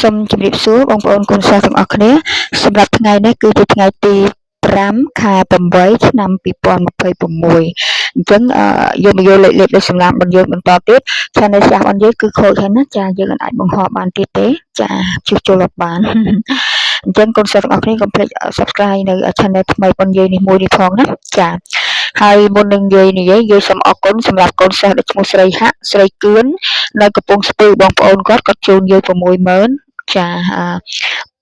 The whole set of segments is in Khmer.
សូមជម្រាបសួរបងប្អូនកូនសិស្សទាំងអស់គ្នាសម្រាប់ថ្ងៃនេះគឺជាថ្ងៃទី5ខែ8ឆ្នាំ2026អញ្ចឹងយកមកយកលេខលេខសំណាងរបស់យើងបន្តទៀត channel ស្រាប់របស់យើងគឺខូចហើយណាចាយើងមិនអាចបង្ហោះបានទៀតទេចាជួសជុលអត់បានអញ្ចឹងកូនសិស្សទាំងអស់គ្នាកុំភ្លេច subscribe នៅ channel ថ្មីរបស់យើងនេះមួយនេះផងណាចាហើយមុននឹងនិយាយយើងសូមអរគុណសម្រាប់កូនសិស្សដែលឈ្មោះស្រីហាក់ស្រីគឿននៅកំពង់ស្ពឺបងប្អូនគាត់ជូនយើង60000ចា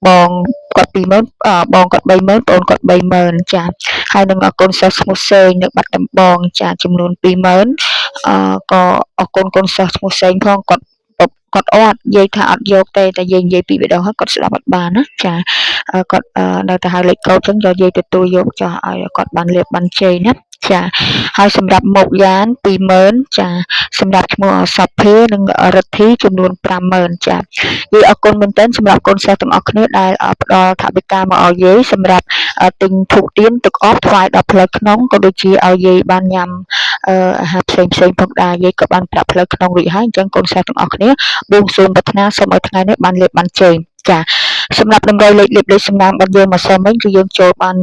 បងគាត់20000បងគាត់30000បងគាត់30000ចាហើយនឹងអរគុណសិស្សឈ្មោះសេងនៅបាត់ដំបងចាចំនួន20000ក៏អរគុណកូនសិស្សឈ្មោះសេងផងគាត់អត់និយាយថាអត់យកទេតែយើងនិយាយពីម្ដងហើយគាត់ស្ដាប់អត់បានណាចាគាត់នៅតែហៅលេខកូដអញ្ចឹងយកទទួលយកចោះឲ្យគាត់បានលៀបបានជ័យណាចាហើយសម្រាប់មុខយ៉ាន20000ចាសម្រាប់ឈ្មោះសភានិងរិទ្ធីចំនួន50000ចាយាយអរគុណមែនទែនសម្រាប់កូនសិស្សទាំងអស់គ្នាដែលផ្ដល់ថវិកាមកឲ្យយាយសម្រាប់ទិញធូបទៀនទឹកអប់ថ្វាយដល់ផ្លូវក្នុងក៏ដូចជាឲ្យយាយបានញ៉ាំអាហារផ្សេងផងដែរយាយក៏បានប្រាប់ផ្លូវក្នុងរួចហើយអញ្ចឹងកូនសិស្សទាំងអស់គ្នាបួងសួងប្រាថ្នាសូមឲ្យថ្ងៃនេះបានលៀបបានជ័យចាសម្រាប់តម្រូវលេខសំណាងរបស់យើងមកសិនវិញគឺយើងចូលបាន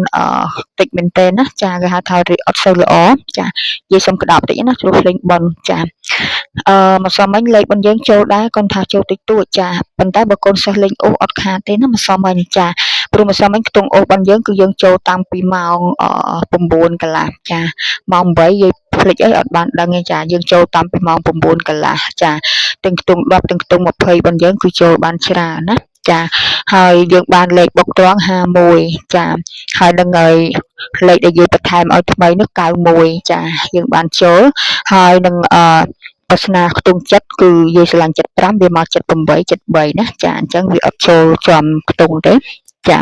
តិចមែនតើណាចាគេហៅថាអត់សូវល្អចានិយាយសុំក្តោបតិចណាព្រោះភ្លេងបនចាមកសមមិញលេខរបស់យើងចូលដែរគាត់ថាចូលតិចតួចចាប៉ុន្តែបើកូនសិស្សលេងអូសអត់ខាតទេណាមកសមមិញចាព្រោះមកសមមិញខ្ទង់អូសរបស់យើងគឺយើងចូលតាំងពីម៉ោង9កន្លះចាម៉ោង8យើងភ្លេចអីអត់បានដឹងទេចាយើងចូលតាំងពីម៉ោង9កន្លះចាទាំងខ្ទង់10ទាំងខ្ទង់20របស់យើងគឺចូលបានច្រើនណាចាហើយយើងបានលេខបុកត្រង់51ចាហើយនឹងហើយលេខដែលយើងបន្ថែមឲ្យថ្មីនោះ91ចាយើងបានចូលហើយនឹងប្រស្នាខ្ទង់ចិត្តគឺយើងឆ្លាញ់75វាមក78 73ណាចាអញ្ចឹងវាអត់ចូលចំខ្ទង់ទេចា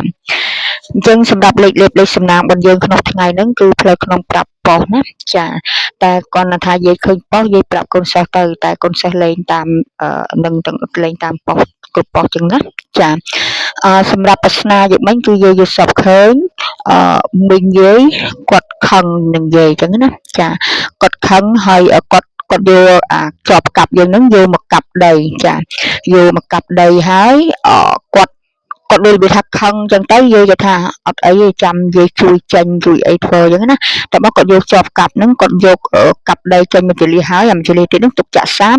អញ្ចឹងសម្រាប់លេខសំណាងរបស់យើងក្នុងថ្ងៃហ្នឹងគឺផ្លូវក្នុងប្រាប់ប៉ុសណាចាតែគាត់ថាយាយឃើញប៉ុសយាយប្រាប់កូនសិស្សទៅតែកូនសិស្សលេងតាមនឹងទាំងលេងតាមប៉ុសគ្រប់ប៉ុសចឹងណាចាសម្រាប់ប្រស្នាយកមិញគឺយាយសពឃើញមីងយាយគាត់ខឹងនឹងយាយចឹងណាចាគាត់ខឹងហើយគាត់យកជាប់កាប់យើងហ្នឹងយកមកកាប់ដីចាយកមកកាប់ដីហើយគាត់ដូចវាថាខឹងចឹងទៅយាយគាត់ថាអត់អីទេចាំយាយជួយចេញជួយអីធ្វើចឹងណាតែមកគាត់យកជាប់កាប់ហ្នឹងគាត់យកកាប់ដីចេញមកជលីហើយអាមជលីទៀតហ្នឹងទុកចាក់សាប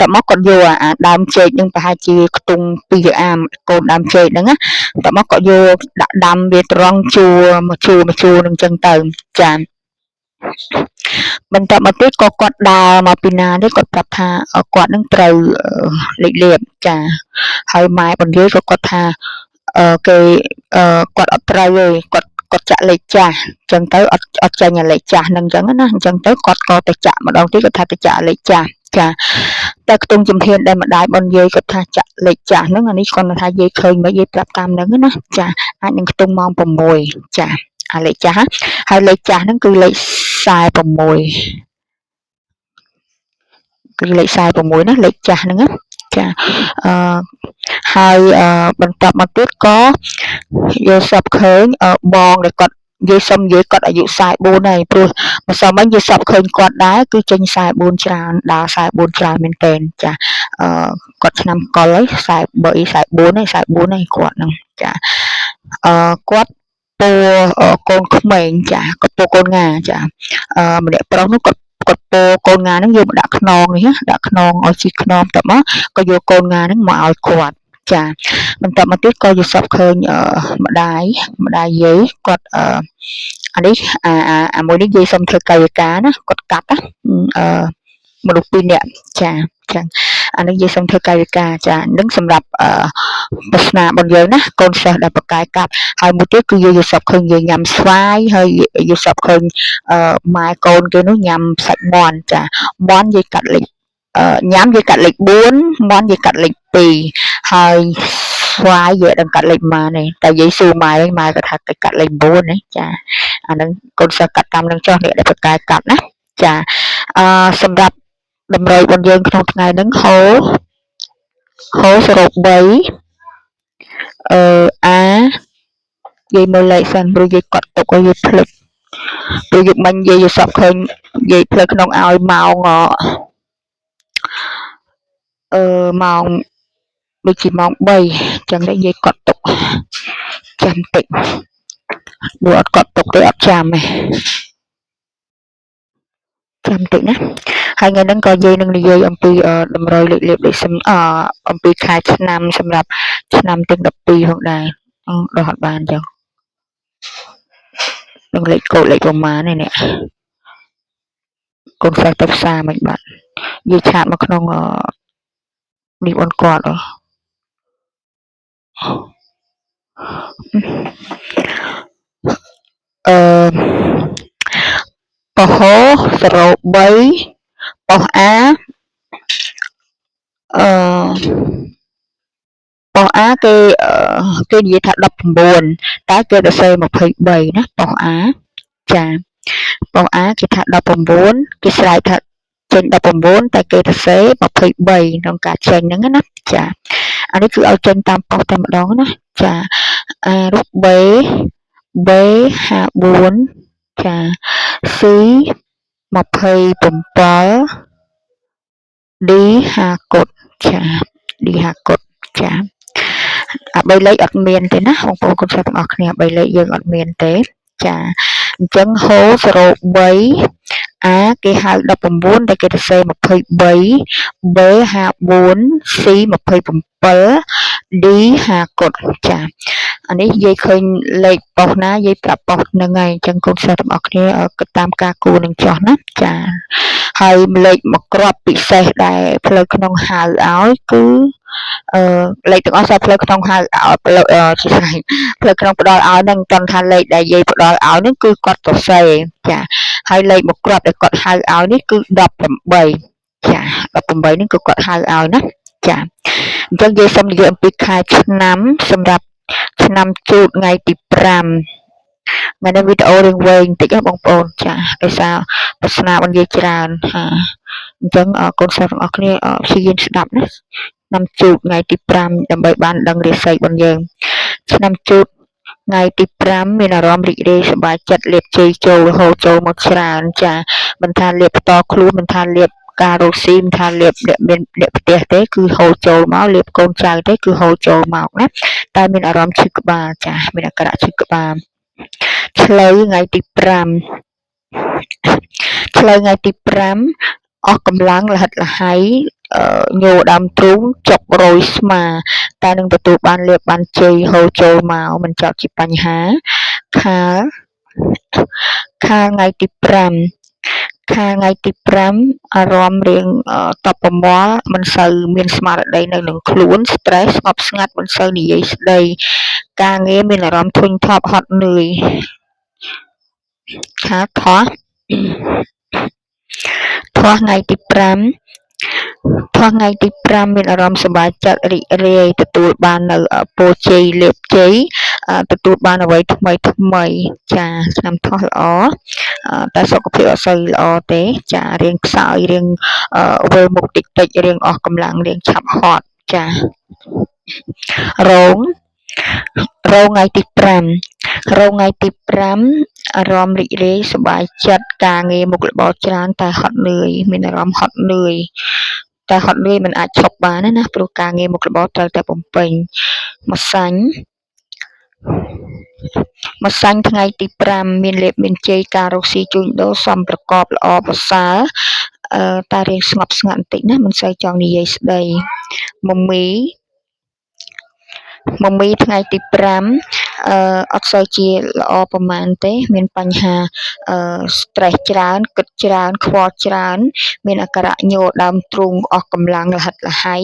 តែមកគាត់យកអាដើមចេកហ្នឹងប្រហែលជាខ្ទង់2អាមកូនដើមចេកហ្នឹងណាតែមកគាត់យកដាក់ដាំវាត្រង់ជួរហ្នឹងចឹងទៅចាបន្តមកទៀតក៏គាត់ដើរមកពីណានេះគាត់ប្រាប់ថាគាត់នឹងត្រូវលេខលៀបចាហើយម៉ែបងយាយក៏គាត់ថាគេគាត់អត់ត្រូវទេគាត់ចាក់លេខចាស់អញ្ចឹងទៅអត់ចាញ់លេខចាស់ហ្នឹងអញ្ចឹងណាអញ្ចឹងទៅគាត់ក៏ទៅចាក់ម្ដងទៀតគាត់ថាទៅចាក់លេខចាស់ចាតែខ្ទង់ជំហានដែលម្ដាយបងយាយគាត់ថាចាក់លេខចាស់ហ្នឹងអានេះគាត់ថាយាយឃើញមកយាយប្រាប់តាមហ្នឹងណាចាអាចនឹងខ្ទង់ម៉ោង6ចាអាលេខចាស់ហើយលេខចាស់ហ្នឹងគឺលេខ46គឺលេខ46ណាលេខចាស់ហ្នឹងណាចាហើយបន្តមកទៀតក៏យើងសពឃើញបងដែលគាត់និយាយសុំនិយាយគាត់អាយុ44ហើយព្រោះម្សិលមិញយើងសពឃើញគាត់ដែរគឺចេញ44ច្រើនដើរ44ច្រើនមែនទែនចាគាត់ឆ្នាំកុលហើយ43 44ហើយ44ហើយគាត់ហ្នឹងចាគាត់ពោកូនក្មេងចាគាត់ពោកូនងាចាម្នាក់ប្រុសនោះគាត់ពោកូនងាហ្នឹងយកមកដាក់ខ្នងនេះដាក់ខ្នងឲ្យជីខ្នងទៅមកក៏យកកូនងាហ្នឹងមកឲ្យគាត់ចាបន្តមកទៀតក៏យល់សពឃើញម្ដាយយាយគាត់អានេះអាមួយនេះយាយសុំធ្វើកាយវិការណាគាត់កាត់ណាមនុស្ស2នាក់ចាចឹងអានេះយាយសុំធ្វើកាយវិការចានឹងសម្រាប់ប្រស្នារបស់យើងណាកូនសិស្សដែលបកកាយកាប់ហើយមួយទៀតគឺយាយសពឃើញយាយញ៉ាំស្វាយហើយយាយសពឃើញម៉ែកូនគេនោះញ៉ាំសាច់មាន់ចាមាន់យាយកាត់លេខញ៉ាំយាយកាត់លេខ4មាន់យាយកាត់លេខ2ហើយស្វាយយាយដឹងកាត់លេខម៉ានទេតែយាយសួរម៉ែវិញម៉ែក៏ថាកាត់លេខ9ទេចាអាហ្នឹងកូនសិស្សកាត់តាមនឹងចុះនេះដែលបកកាយកាប់ណាចាសម្រាប់តម្រូវរបស់យើងក្នុងថ្ងៃហ្នឹងហូសរុប3អាយាយមើលលេខសិនព្រោះយាយកត់ទុកឲ្យយាយភ្លេចព្រោះយុគមិញយាយសពឃើញយាយផ្លូវក្នុងឲ្យម៉ោង ដូចជាម៉ោង3អញ្ចឹងនិយាយកត់ទុកចាំតិចបើអត់កត់ទុកទេអត់ចាំទេចាំតិចណាហើយថ្ងៃហ្នឹងក៏យើងនឹងនិយាយអំពីតម្រុយលេខលេបលេខអំពីខែឆ្នាំសម្រាប់ឆ្នាំទាំង12ផងដែរដល់អត់បានអញ្ចឹងនឹងលេខកូដលេខប្រមាណនេះកូនសិស្សទៅផ្សារមិនបាត់និយាយឆាតមកក្នុងនេះអូនគាត់ពហោ03ប៉ុសអាប៉ុសអាគេនិយាយថា19តែគេសរសេរ23ណាប៉ុសអាចាប៉ុសអាគេថា19គេស្រែកថាចេញ19តែគេសរសេរ23ក្នុងការចេញហ្នឹងណាចាអានេះគឺឲ្យចេញតាមប៉ុសតែម្ដងណាចាអារូប B54 ចា C 27 D 50កុដចា D 50កុដចាអា3លេខអត់មានទេណាបងប្អូនកូនសិស្សទាំងអស់គ្នា3លេខយើងអត់មានទេចាអញ្ចឹងហូ03អាគេហៅ19តែគេសរសេរ23 B 54 C 27 D 50កុដចាអានេះនិយាយឃើញលេខប៉ុសណានិយាយប្រាប់ប៉ុសហ្នឹងហើយអញ្ចឹងកូនសិស្សទាំងអស់គ្នាគិតតាមការគូនឹងចោះណាចាហើយលេខមួយគ្រាប់ពិសេសដែលផ្លូវក្នុងហៅឲ្យគឺលេខទាំងអស់ផ្លូវក្នុងហៅឲ្យផ្លូវក្នុងផ្ដល់ឲ្យហ្នឹងមិនទាន់ថាលេខដែលយាយផ្ដល់ឲ្យហ្នឹងគឺគាត់សរសេរចាហើយលេខមួយគ្រាប់ដែលគាត់ហៅឲ្យនេះគឺ18ចា18ហ្នឹងគឺគាត់ហៅឲ្យណាចាអញ្ចឹងយាយសូមនិយាយអំពីខែឆ្នាំសម្រាប់ឆ្នាំជូតថ្ងៃទី5ថ្ងៃនេះវីដេអូរឿងវែងបន្តិចណាបងប្អូនចាដោយសារប្រស្នារបស់យាយច្រើនអញ្ចឹងកូនសិស្សទាំងអស់គ្នាព្យាយាមស្ដាប់ណាឆ្នាំជូតថ្ងៃទី5ដើម្បីបានដឹងរាសីរបស់យើងឆ្នាំជូតថ្ងៃទី5មានអារម្មណ៍រីករាយសប្បាយចិត្តលៀបជ័យចូលហូរចូលមកច្រើនចាមិនថាលៀបផ្ទាល់ខ្លួនមិនថាលៀបការរកស៊ីមិនថាលៀបមានអ្នកផ្ទះទេគឺហូរចូលមកលៀបកូនចៅទេគឺហូរចូលមកណាតែមានអារម្មណ៍ឈឺក្បាលចាមានអាការៈឈឺក្បាលឆ្លូវថ្ងៃទី5ឆ្លូវថ្ងៃទី5អស់កម្លាំងលហិតលហៃញោដើមទ្រូងចុករយស្មាតែនឹងទទួលបានលៀបបានជ័យហូរចូលមកមិនចោតជាបញ្ហាខាលថ្ងៃទី5ខាលថ្ងៃទី5អារម្មណ៍រៀងតបប្រមល់មិនសូវមានស្មារតីនៅនឹងខ្លួន stress ស្ងប់ស្ងាត់មិនសូវនិយាយស្ដីការងារមានអារម្មណ៍ធុញថប់ហត់នឿយខាលថោះថ្ងៃទី5ថ្ងៃទី5មានអារម្មណ៍សប្បាយចិត្តរីករាយទទួលបាននៅពរជ័យលាភជ័យទទួលបានអ្វីថ្មីថ្មីចាឆ្នាំថោះល្អតែសុខភាពអត់សូវល្អទេចារៀងខ្សោយរៀងវិលមុខតិចតិចរៀងអស់កម្លាំងរៀងឆាប់ហត់ចារោងថ្ងៃទី5រោងថ្ងៃទី5អារម្មណ៍រីករាយសប្បាយចិត្តការងារមុខរបរច្រើនតែហត់នឿយមានអារម្មណ៍ហត់នឿយតែហត់នឿយមិនអាចឈប់បានណាព្រោះការងារមុខរបរត្រូវតែបំពេញម្សាញ់ថ្ងៃទី5មានលៀបមានជ័យការរកស៊ីជួញដូរសំប្រកបល្អប្រសើរតែរៀងស្ងប់ស្ងាត់បន្តិចណាមិនសូវចង់និយាយស្ដីមមីថ្ងៃទី5អត់សូវជាល្អប្រហែលទេមានបញ្ហាstress ច្រើនគិតច្រើនខ្វល់ច្រើនមានអាការៈញ័រដើមទ្រូងអស់កម្លាំងលហិតលហៃ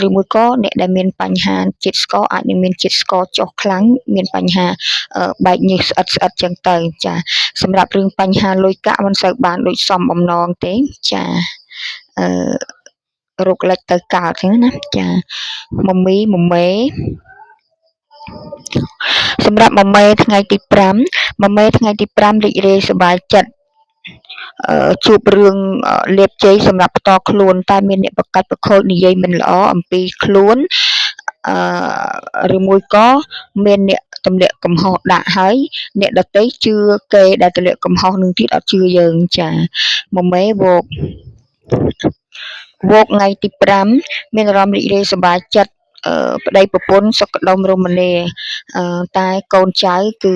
ឬមួយក៏អ្នកដែលមានបញ្ហាជាតិស្ករអាចនឹងមានជាតិស្ករចុះខ្លាំងមានបញ្ហាបែកញើសស្អិតចឹងទៅចាសម្រាប់រឿងបញ្ហាលុយកាក់មិនសូវបានដូចសមបំណងទេចារោគលិចទៅកើតចឹងណាចាមមីសម្រាប់មមេថ្ងៃទី5រីករាយសប្បាយចិត្តជួបរឿងលាភជ័យសម្រាប់ផ្ទាល់ខ្លួនតែមានអ្នកប្រកាច់ប្រខូចនិយាយមិនល្អអំពីខ្លួនឬមួយក៏មានអ្នកទម្លាក់កំហុសដាក់ហើយអ្នកដទៃជឿគេដែលទម្លាក់កំហុសនឹងទៀតអត់ជឿយើងចាមមេវោកថ្ងៃទី5មានអារម្មណ៍រីករាយសប្បាយចិត្ត ប្តីប្រពន្ធសុខដុមរមនាតែកូនចៅគឺ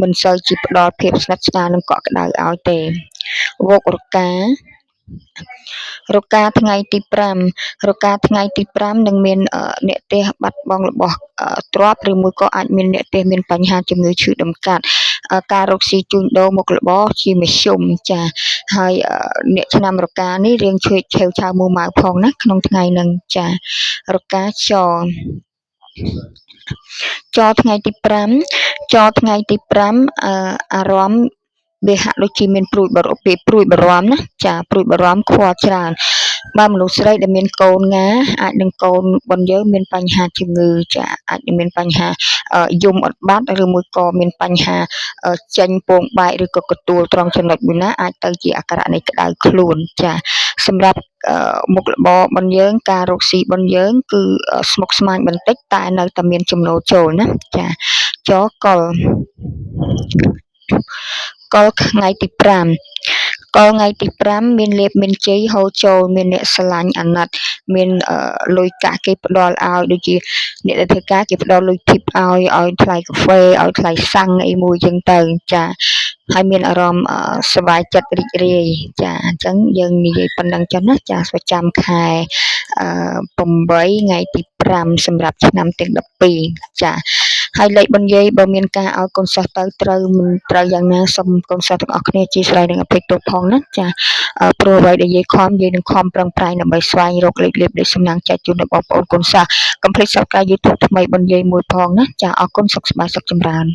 មិនសូវជាផ្ដល់ភាពស្និទ្ធស្នាលនិងកក់ក្ដៅឲ្យទេវោករកាថ្ងៃទី5រកាថ្ងៃទី5នឹងមានអ្នកផ្ទះបាត់បង់របស់ទ្រព្យឬមួយក៏អាចមានអ្នកផ្ទះមានបញ្ហាជំងឺឈឺដំកាត់ការរកស៊ីជួញដូរមុខរបរជាមធ្យមចាហើយអ្នកឆ្នាំរកានេះរៀងឆេវឆាវមួម៉ៅផងណាក្នុងថ្ងៃហ្នឹងចារកាចថ្ងៃទី5ថ្ងៃទី5អារម្មណ៍វាហាក់ដូចជាមានព្រួយបារម្ភណាចាព្រួយបារម្ភខ្វល់ច្រើនបើមនុស្សស្រីដែលមានកូនងាអាចនឹងកូនរបស់យើងមានបញ្ហាជំងឺចាអាចនឹងមានបញ្ហាយំអត់បាត់ឬមួយក៏មានបញ្ហាចេញពងបែកឬក៏កទួលត្រង់ចំណុចមួយណាអាចទៅជាអាការៈនៃក្តៅខ្លួនចាសម្រាប់មុខរបររបស់យើងការរកស៊ីរបស់យើងគឺស្មុគស្មាញបន្តិចតែនៅតែមានចំណូលចូលណាចាចកលថ្ងៃទី5ថ្ងៃទី5មានលេបមានជ័យហូរចូលមានអ្នកស្រឡាញ់អាណិតមានលុយកាក់គេផ្ដល់ឲ្យដូចជាអ្នកដែលធ្វើការគេផ្ដល់លុយធីបឲ្យថ្លៃកាហ្វេឲ្យថ្លៃសាំងអីមួយចឹងទៅចាហើយមានអារម្មណ៍សប្បាយចិត្តរីករាយចាអញ្ចឹងយើងនិយាយប៉ុណ្្នឹងចឹងណាចាប្រចាំខែ8ថ្ងៃទី5សម្រាប់ឆ្នាំទាំង12ចាហើយលេខបញ្ញបើមានការឲ្យកូនសិស្សទៅត្រូវមិនត្រូវយ៉ាងណាសូមកូនសិស្សទាំងអស់គ្នាជាស្រ័យនឹងអភ័យទោសផងណាចាព្រោះអ្វីដែលយាយនឹងខំប្រឹងប្រែងដើម្បីស្វែងរកលេខលេខសំណាងចែកជូនដល់បងប្អូនកូនសិស្សកុំភ្លេច Subscribe YouTube ថ្មីបញ្ញមួយផងណាចាអរគុណសុខសប្បាយសុខចម្រើន